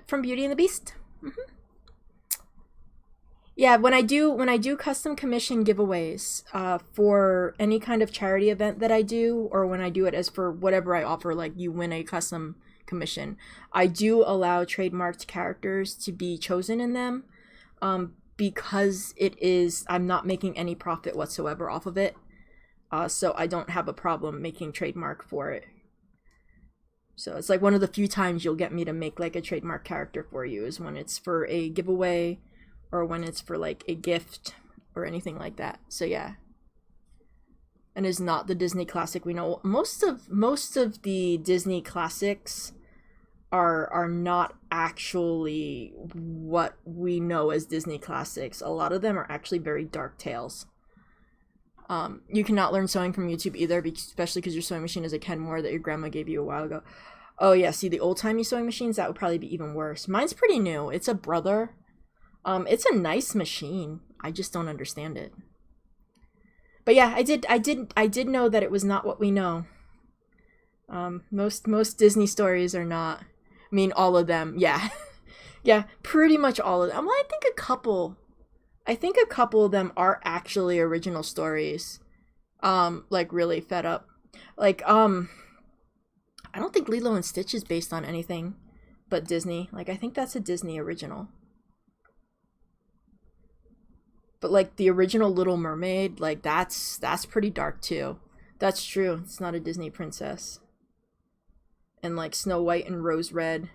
from Beauty and the Beast. Mm-hmm. Yeah, when I do custom commission giveaways for any kind of charity event that I do, or when I do it as for whatever I offer, like you win a custom commission, I do allow trademarked characters to be chosen in them, because I'm not making any profit whatsoever off of it, so I don't have a problem making trademark for it. So it's like one of the few times you'll get me to make like a trademark character for you is when it's for a giveaway or when it's for like a gift or anything like that. So yeah. And is not the Disney classic we know. Most of the Disney classics are not actually what we know as Disney classics. A lot of them are actually very dark tales. You cannot learn sewing from YouTube either, especially because your sewing machine is a Kenmore that your grandma gave you a while ago. Oh yeah, see the old-timey sewing machines, that would probably be even worse. Mine's pretty new. It's a Brother. It's a nice machine. I just don't understand it. But yeah, I did know that it was not what we know. Most Disney stories are not. I mean, all of them. Yeah, yeah, pretty much all of them. Well, I think a couple of them are actually original stories. Like really fed up. Like I don't think Lilo and Stitch is based on anything but Disney. Like I think that's a Disney original. But like the original Little Mermaid, like that's pretty dark too. That's true. It's not a Disney princess. And like Snow White and Rose Red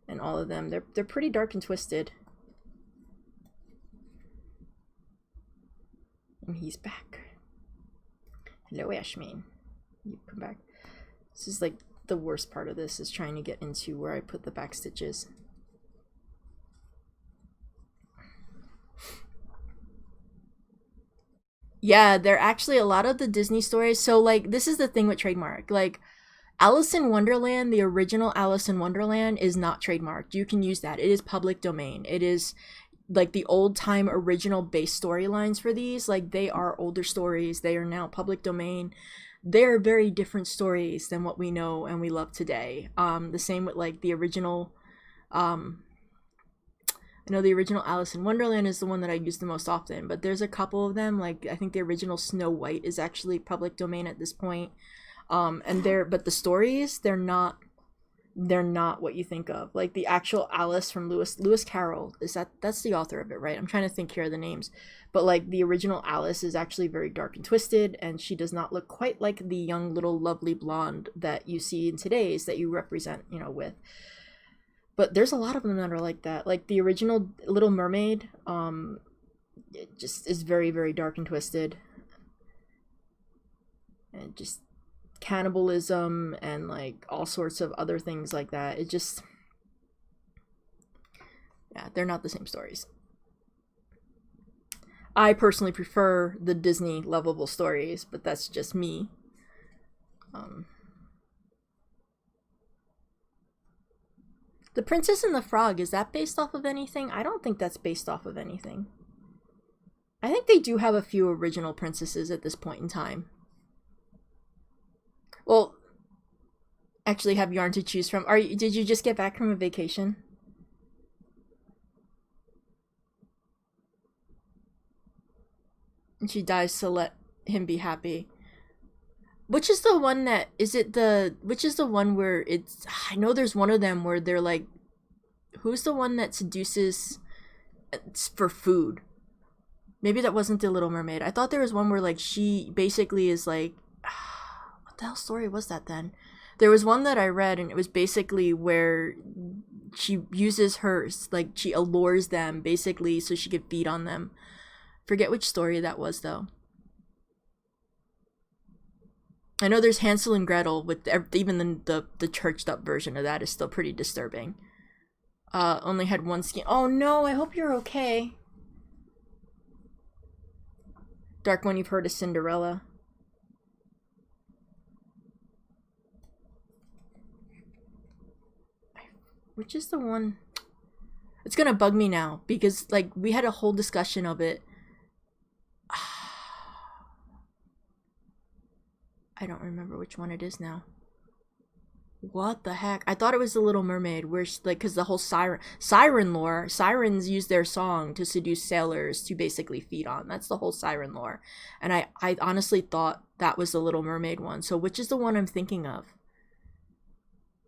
and all of them, they're pretty dark and twisted. And he's back. Hello, Ashmane. You come back. This is like the worst part of this is trying to get into where I put the back stitches. Yeah, they're actually a lot of the Disney stories. So like this is the thing with trademark. Like Alice in Wonderland, the original Alice in Wonderland is not trademarked. You can use that. It is public domain. It is like the old time original base storylines for these. Like they are older stories. They are now public domain. They're very different stories than what we know and we love today. The same with like the original I know the original Alice in Wonderland is the one that I use the most often, but there's a couple of them. Like I think the original Snow White is actually public domain at this point. And but the stories, they're not what you think of. Like the actual Alice from Lewis Carroll, that's the author of it, right? I'm trying to think here of the names. But like the original Alice is actually very dark and twisted, and she does not look quite like the young little lovely blonde that you see in today's that you represent, with. But there's a lot of them that are like that. Like the original Little Mermaid, it just is very, very dark and twisted. And just cannibalism and like all sorts of other things like that. It just, yeah, they're not the same stories. I personally prefer the Disney lovable stories, but that's just me. The Princess and the Frog, is that based off of anything? I don't think that's based off of anything. I think they do have a few original princesses at this point in time. Well, actually have yarn to choose from. Did you just get back from a vacation? And she dies to let him be happy. Which is the one that which is the one where I know there's one of them where they're like, who's the one that seduces for food? Maybe that wasn't the Little Mermaid. I thought there was one where like she basically is like, what the hell story was that then? There was one that I read and it was basically where she uses hers, like she allures them basically so she could feed on them. Forget which story that was though. I know there's Hansel and Gretel, with even the churched up version of that is still pretty disturbing. Only had one skin. Oh no, I hope you're okay. Dark one you've heard of Cinderella. Which is the one? It's gonna bug me now because like we had a whole discussion of it. I don't remember which one it is now. What the heck? I thought it was the Little Mermaid, where she, like, because the whole siren lore. Sirens use their song to seduce sailors to basically feed on. That's the whole siren lore, and I honestly thought that was the Little Mermaid one. So which is the one I'm thinking of?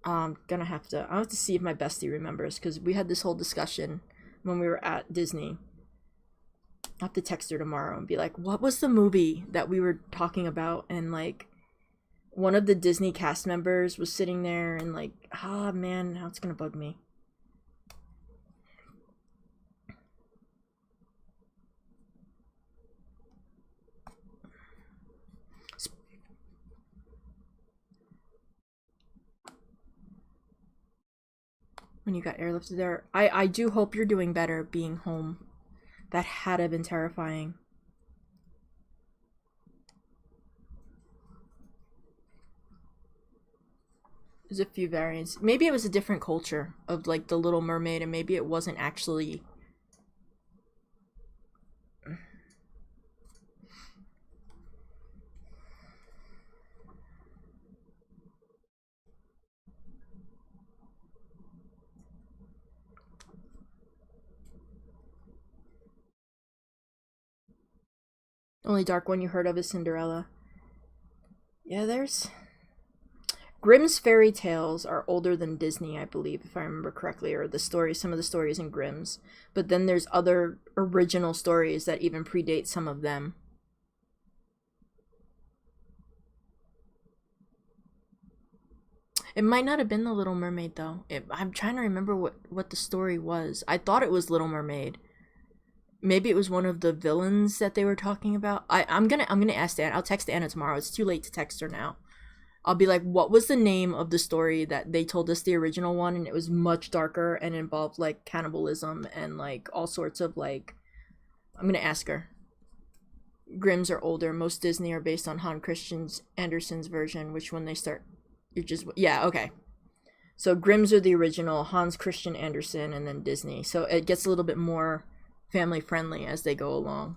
I have to see if my bestie remembers because we had this whole discussion when we were at Disney. I have to text her tomorrow and be like, what was the movie that we were talking about? And like, one of the Disney cast members was sitting there and like, ah, man, now it's gonna bug me. When you got airlifted there, I do hope you're doing better being home. That had to have been terrifying. There's a few variants. Maybe it was a different culture of like the Little Mermaid, and maybe it wasn't actually. Only dark one you heard of is Cinderella. Yeah, there's Grimm's fairy tales are older than Disney, I believe, if I remember correctly, or the stories, some of the stories in Grimm's. But then there's other original stories that even predate some of them. It might not have been The Little Mermaid though. I'm trying to remember what the story was. I thought it was Little Mermaid. Maybe it was one of the villains that they were talking about. I'm gonna ask Anna. I'll text Anna tomorrow. It's too late to text her now. I'll be like, what was the name of the story that they told us, the original one, and it was much darker and involved like cannibalism and like all sorts of like. I'm gonna ask her. Grimm's are older. Most Disney are based on Hans Christian Andersen's version, which when they start, you're just yeah okay. So Grimm's are the original, Hans Christian Andersen, and then Disney. So it gets a little bit more family friendly as they go along.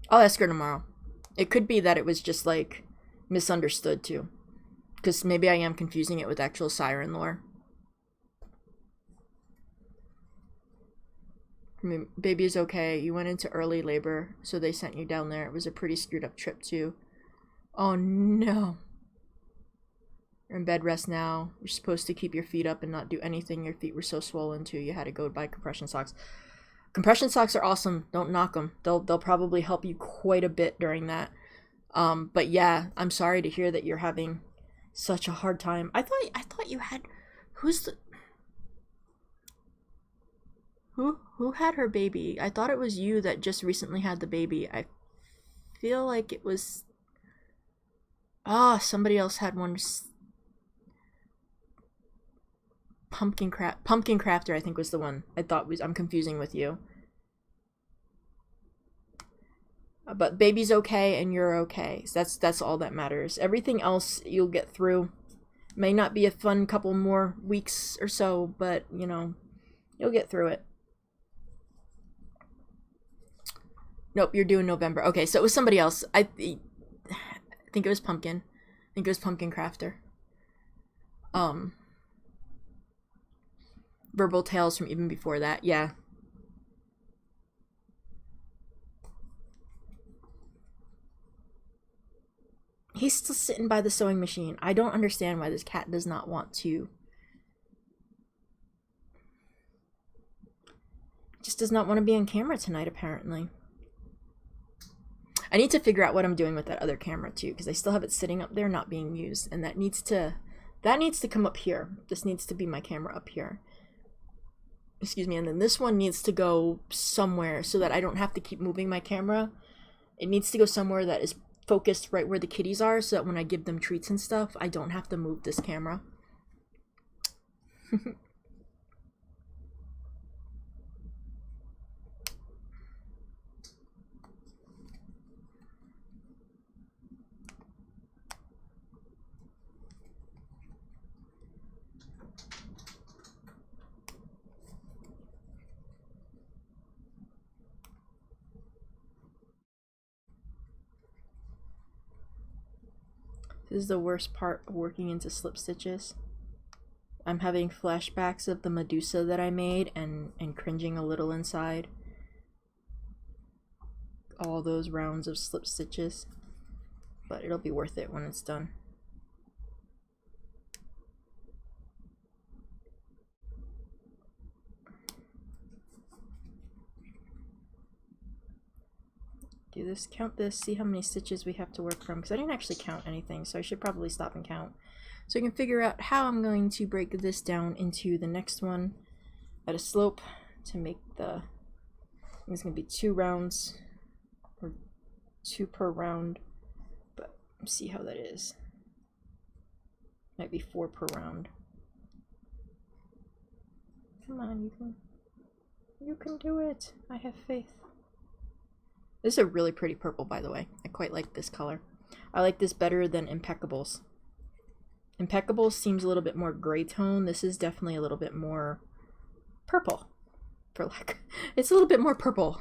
I'll ask her tomorrow. It could be that it was just like misunderstood too, because maybe I am confusing it with actual siren lore. I mean, baby is okay. You went into early labor, so they sent you down there. It was a pretty screwed up trip too. Oh no. You're in bed rest now. You're supposed to keep your feet up and not do anything. Your feet were so swollen too. You had to go buy compression socks. Compression socks are awesome. Don't knock them. They'll probably help you quite a bit during that. But yeah, I'm sorry to hear that you're having such a hard time. I thought you had who's the who had her baby? I thought it was you that just recently had the baby. I feel like it was somebody else had one. Pumpkin Crafter, I think, was the one I thought was. I'm confusing with you. But baby's okay and you're okay. So that's all that matters. Everything else you'll get through. May not be a fun couple more weeks or so, but you know, you'll get through it. Nope, you're doing November. Okay, so it was somebody else. I think it was Pumpkin. I think it was Pumpkin Crafter. Um, Verbal Tales from even before that. Yeah. He's still sitting by the sewing machine. I don't understand why this cat does not want to. Just does not want to be on camera tonight, apparently. I need to figure out what I'm doing with that other camera too, because I still have it sitting up there not being used, and that needs to come up here. This needs to be my camera up here. Excuse me, and then this one needs to go somewhere so that I don't have to keep moving my camera. It needs to go somewhere that is focused right where the kitties are, so that when I give them treats and stuff, I don't have to move this camera. This is the worst part of working into slip stitches. I'm having flashbacks of the Medusa that I made and cringing a little inside. All those rounds of slip stitches. But it'll be worth it when it's done. Do this, count this, see how many stitches we have to work from, because I didn't actually count anything, so I should probably stop and count. So I can figure out how I'm going to break this down into the next one at a slope to make the, I think it's going to be 2 rounds, or 2 per round, but see how that is. Might be 4 per round. Come on, you can do it. I have faith. This is a really pretty purple, by the way. I quite like this color. I like this better than Impeccables. Impeccables seems a little bit more gray tone. This is definitely a little bit more purple. For lack, it's a little bit more purple.